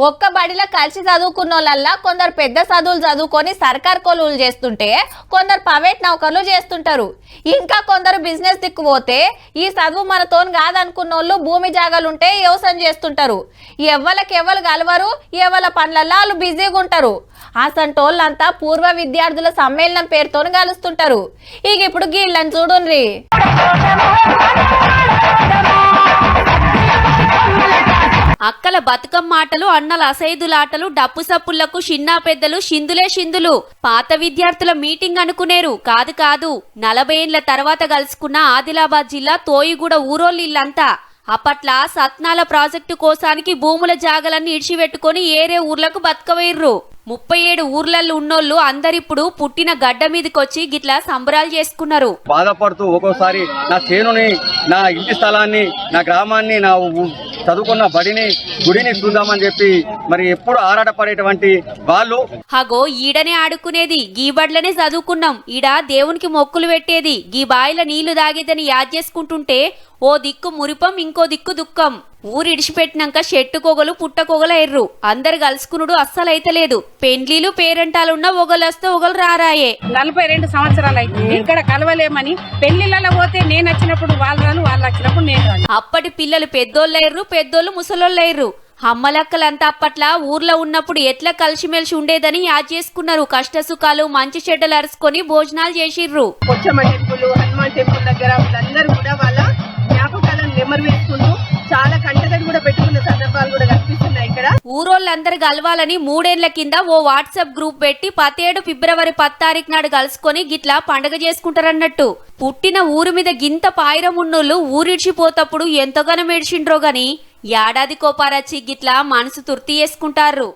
ఒక్క బడిలో కలిసి చదువుకున్న వాళ్ళల్లా కొందరు పెద్ద చదువులు చదువుకొని సర్కార్ కొలువులు చేస్తుంటే కొందరు ప్రైవేట్ నౌకర్లు చేస్తుంటారు. ఇంకా కొందరు బిజినెస్ దిక్కుపోతే ఈ చదువు మనతోని కాదనుకున్న వాళ్ళు భూమి జాగాలుంటే వ్యవసాయం చేస్తుంటారు. ఎవ్వరు కలవరు, ఎవరి పనులల్లో వాళ్ళు బిజీగా ఉంటారు. అసంటోళ్ళంతా పూర్వ విద్యార్థుల సమ్మేళనం పేరుతోని కలుస్తుంటారు. ఇక ఇప్పుడు గీళ్ళని చూడుండ్రి. అక్కల బతుకమ్మ ఆటలు, అన్నల అసైదులాటలు, డప్పు సప్పుళ్లకు చిన్నా పెద్దలు షిందులే షిందులు. పాత విద్యార్థుల మీటింగ్ అనుకునేరు. కాదు 40 ఏళ్ల తర్వాత కలుసుకున్న ఆదిలాబాద్ జిల్లా తోయిగూడ ఊరోళ్ళు ఇల్లంతా. అప్పట్ల సత్నాల ప్రాజెక్టు కోసానికి భూముల జాగలన్నీ ఇడిచిపెట్టుకుని ఏరే ఊర్లకు బతకవేర్రు. 37 ఊర్లలో ఉన్నోళ్ళు అందరిప్పుడు పుట్టిన గడ్డ మీదకొచ్చి గిట్లా సంబరాలు చేసుకున్నారు. బాధపడుతూ ఒక్కోసారి నా చేనుని, నా ఇంటి స్థలాన్ని, నా గ్రామాన్ని, నా చదువుకున్న బడిని, గుడిని చూద్దామని చెప్పి మరి ఎప్పుడు ఆరాటపడేటువంటి వాళ్ళు హగో ఈడనే ఆడుకునేది, గీ బడ్లనే చదువుకున్నాం, ఈడ దేవునికి మొక్కులు పెట్టేది, గీ బాయిల నీళ్లు దాగేదని యాద్ చేసుకుంటుంటే ఓ దిక్కు మురిపం, ఇంకో దిక్కు దుఃఖం. ఊరిడిచిపెట్టినాక చెట్టుకొగలు పుట్టకొగలు ఎర్రు. అందరు కలుసుకునుడు అస్సలైతే లేదు. పెండ్లీలు పేరంటాలున్న ఒగలొస్తే ఒగలు రారాయే. 42 సంవత్సరాలు అయితే ఇక్కడ కలవలేమని పెళ్లిళ్ళలో పోతే నేను వచ్చినప్పుడు వాళ్ళు రాను, వాళ్ళు వచ్చినప్పుడు నేను రాను. అప్పటి పిల్లలు పెద్దోళ్ళయ్యర్రు, పెద్దోళ్ళు ముసలోళ్ళయ్యర్రు. అమ్మలక్కలంతా అప్పట్లా ఊర్లో ఉన్నప్పుడు ఎట్లా కలిసిమెలిసి ఉండేదని యాద్ చేసుకున్నారు. కష్ట సుఖాలు, మంచి చెడ్డలు అరుచుకొని భోజనాలు చేసిర్రు. పొచ్చమ్మ టెంపుల్, హనుమాన్ టెంపుల్ దగ్గర వాళ్ళందరూ కూడా వాళ్ళ జ్ఞాపకాలను నెమరు వేసుకుంటూ చాలా కంటతడి కూడా పెట్టుకున్న సందర్భాలు కూడా కనిపిస్తున్నాయి ఇక్కడ. ఊరోళ్ళందరు కలవాలని 3 ఏళ్ల కింద ఓ వాట్సాప్ గ్రూప్ పెట్టి 17 ఫిబ్రవరి 10 తారీఖు నాడు కలుసుకొని గిట్లా పండగ చేసుకుంటారన్నట్టు. పుట్టిన ఊరు మీద గింత పాయిరం ఉన్నోళ్ళు ఊరిడిచిపోతప్పుడు ఎంతగానో మెడిచిండ్రో గాని ఏడాది కోపారచ్చి గిట్లా మనసు తుర్తి చేసుకుంటారు.